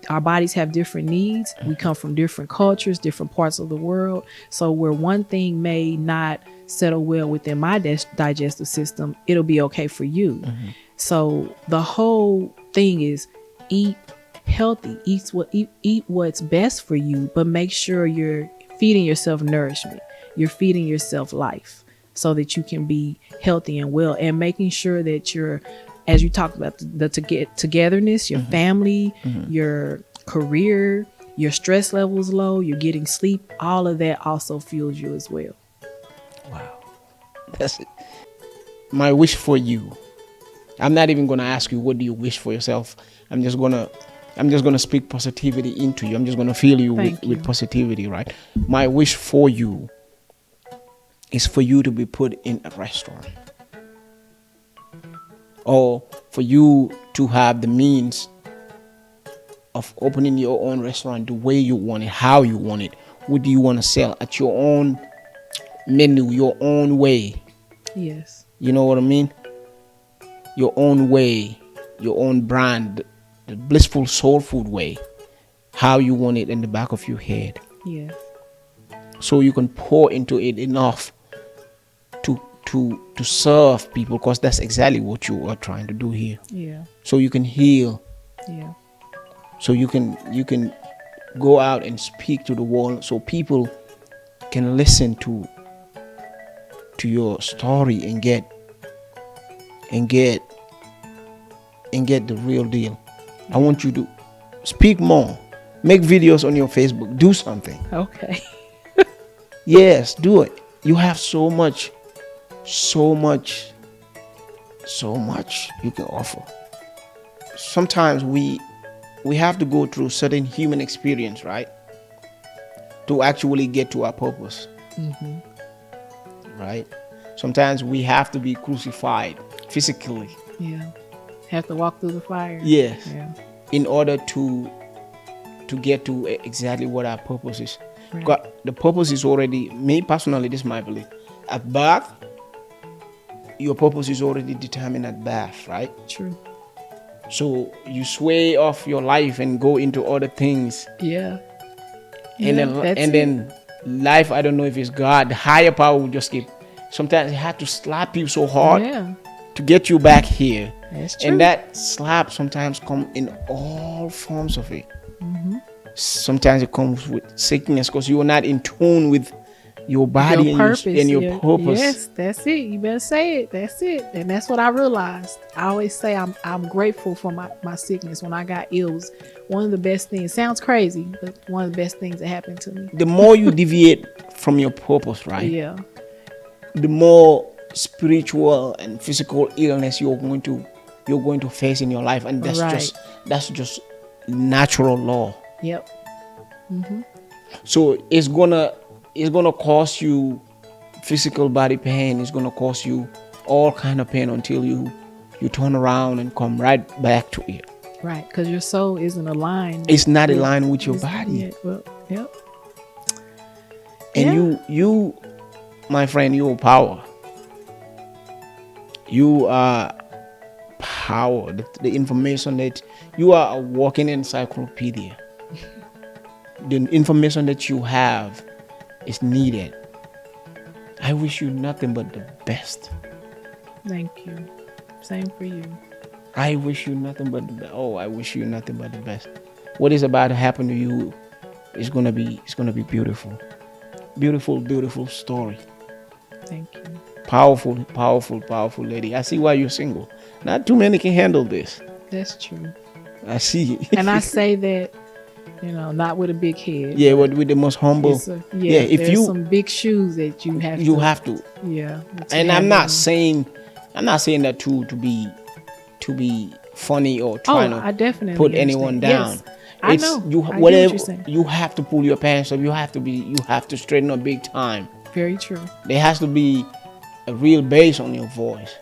our bodies have different needs. We come from different cultures, different parts of the world. So where one thing may not settle well within my digestive system, it'll be okay for you. So the whole thing is eat healthy, eat what's best for you, but make sure you're feeding yourself nourishment. You're feeding yourself life so that you can be healthy and well, and making sure that you're, as you talked about, the togetherness, your family, your career, your stress levels low, you're getting sleep, all of that also fuels you as well. Wow. That's it. My wish for you. I'm not even going to ask you what do you wish for yourself. I'm just going to speak positivity into you. I'm just going to fill you with positivity, right? My wish for you is for you to be put in a restaurant, or for you to have the means of opening your own restaurant the way you want it, how you want it. What do you want to sell at your own menu, your own way? Yes. You know what I mean? Your own way, your own brand, the Blissful Soul Food way, how you want it in the back of your head. Yes. So you can pour into it enough to serve people, because that's exactly what you are trying to do here. Yeah. So you can heal. Yeah. So you can go out and speak to the world, so people can listen to your story and get the real deal. I want you to speak more, make videos on your Facebook, do something. Okay. Yes, do it. You have so much you can offer. Sometimes we have to go through certain human experience, right, to actually get to our purpose. Right? Sometimes we have to be crucified physically. Yeah. Have to walk through the fire. Yes. Yeah. In order to get to exactly what our purpose is. Right. God, the purpose is already, me personally, this is my belief. At birth, your purpose is already determined at birth, right? True. So you sway off your life and go into other things. Yeah. And then life, I don't know if it's God, the higher power will just keep. Sometimes it had to slap you so hard to get you back here. That's true. And that slap sometimes come in all forms of it. Sometimes it comes with sickness because you are not in tune with your body your purpose, and your purpose. Yes, that's it. You better say it. That's it. And that's what I realized. I always say I'm grateful for my sickness. When I got ill, it was one of the best things. Sounds crazy, but one of the best things that happened to me. The more you deviate from your purpose, right? Yeah. The more spiritual and physical illness you're going to face in your life, and that's just natural law. Yep. So it's gonna cause you physical body pain. It's gonna cause you all kind of pain until you turn around and come right back to it. Right, because your soul isn't aligned. It's not aligned with your body. Yep. And you, my friend, you are power. You are power. The information that you are a walking encyclopedia. The information that you have is needed. I wish you nothing but the best. Thank you. Same for you. I wish you nothing but I wish you nothing but the best. What is about to happen to you is gonna be beautiful. Beautiful story. Thank you. Powerful lady. I see why you're single. Not too many can handle this. That's true. I see. And I say that Not with a big head. Yeah, with the most humble. Yeah, if there's some big shoes that you have to. Yeah. And I'm not saying that to be funny or trying I to definitely put anyone down. Yes, I know. You I get what whatever you're saying. you have to pull your pants up. You have to straighten up big time. Very true. There has to be a real bass on your voice.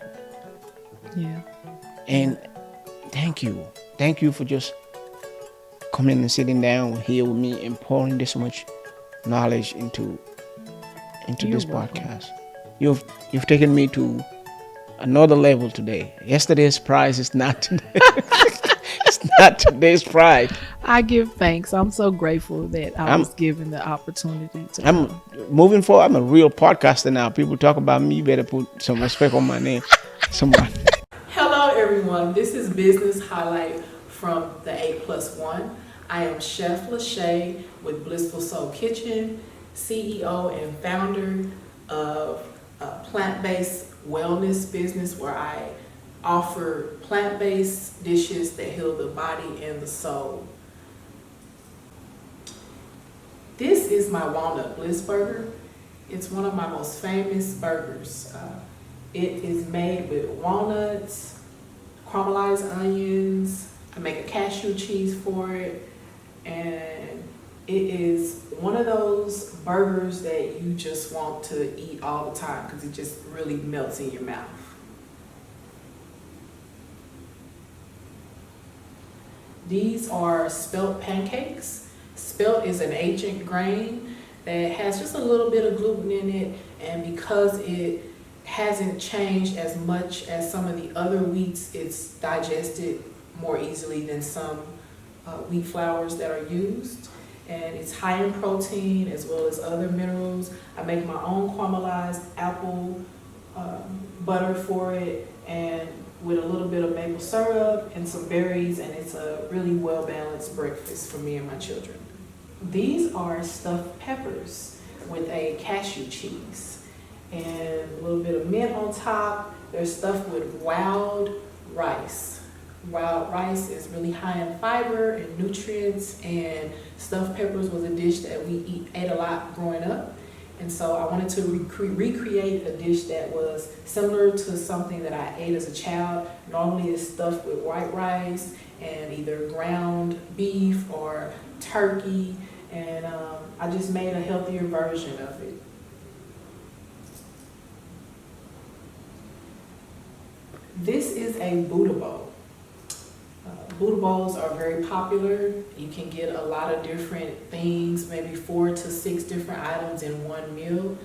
Yeah. And thank you for just coming and sitting down here with me and pouring this much knowledge into this podcast. You've taken me to another level today. Yesterday's prize is not today. It's not today's prize. I give thanks. I'm so grateful that I was given the opportunity to. I'm moving forward. I'm a real podcaster now. People talk about me. You better put some respect on my name. Somebody. Hello, everyone. This is Business Highlight from the 8+1. I am Chef Leshay with Blissful Soul Kitchen, CEO and founder of a plant-based wellness business where I offer plant-based dishes that heal the body and the soul. This is my walnut bliss burger. It's one of my most famous burgers. It is made with walnuts, caramelized onions. I make a cashew cheese for it, and it is one of those burgers that you just want to eat all the time because it just really melts in your mouth. These are spelt pancakes. Spelt is an ancient grain that has just a little bit of gluten in it, and because it hasn't changed as much as some of the other wheats, it's digested more easily than some wheat flours that are used. And it's high in protein as well as other minerals. I make my own caramelized apple butter for it, and with a little bit of maple syrup and some berries, and it's a really well-balanced breakfast for me and my children. These are stuffed peppers with a cashew cheese and a little bit of mint on top. They're stuffed with wild rice. Wild rice is really high in fiber and nutrients, and stuffed peppers was a dish that we ate a lot growing up. And so I wanted to recreate a dish that was similar to something that I ate as a child. Normally it's stuffed with white rice and either ground beef or turkey, and I just made a healthier version of it. This is a Buddha bowl. Buddha bowls are very popular. You can get a lot of different things, maybe 4 to 6 different items in one meal.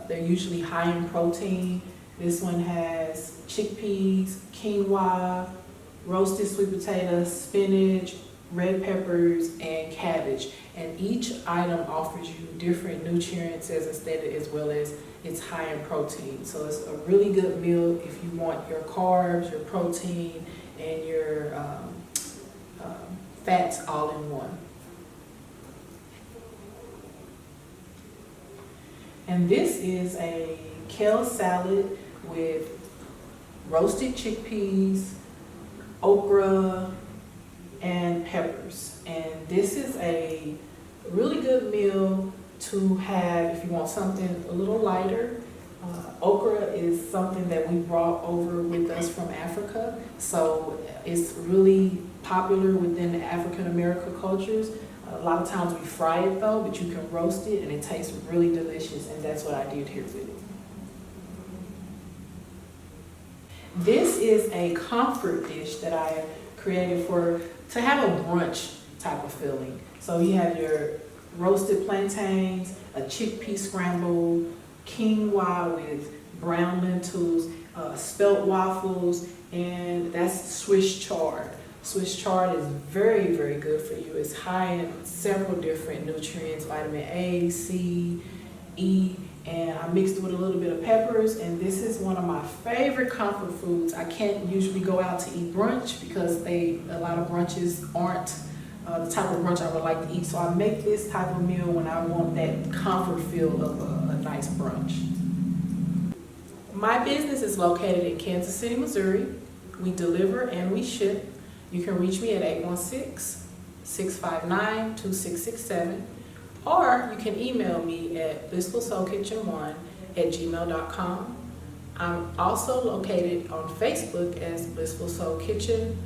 They're usually high in protein. This one has chickpeas, quinoa, roasted sweet potatoes, spinach, red peppers, and cabbage. And each item offers you different nutrients, as I stated, as well as it's high in protein. So it's a really good meal if you want your carbs, your protein, and your fats all in one. And this is a kale salad with roasted chickpeas, okra, and peppers. And this is a really good meal to have if you want something a little lighter. Okra is something that we brought over with us from Africa, so it's really popular within the African American cultures. A lot of times we fry it though, but you can roast it and it tastes really delicious, and that's what I did here with it. This is a comfort dish that I created to have a brunch type of feeling. So you have your roasted plantains, a chickpea scramble, quinoa with brown lentils, spelt waffles, and that's Swiss chard. Swiss chard is very, very good for you. It's high in several different nutrients, vitamin A, C, E, and I mixed it with a little bit of peppers, and this is one of my favorite comfort foods. I can't usually go out to eat brunch because a lot of brunches aren't the type of brunch I would like to eat, so I make this type of meal when I want that comfort feel of a nice brunch. My business is located in Kansas City, Missouri. We deliver and we ship. You can reach me at 659-2667, or you can email me at blissfulsoulkitchen1@gmail.com. I'm also located on Facebook as Blissful Soul Kitchen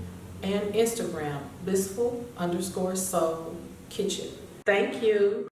and Instagram, Blissful_Soul Kitchen. Thank you.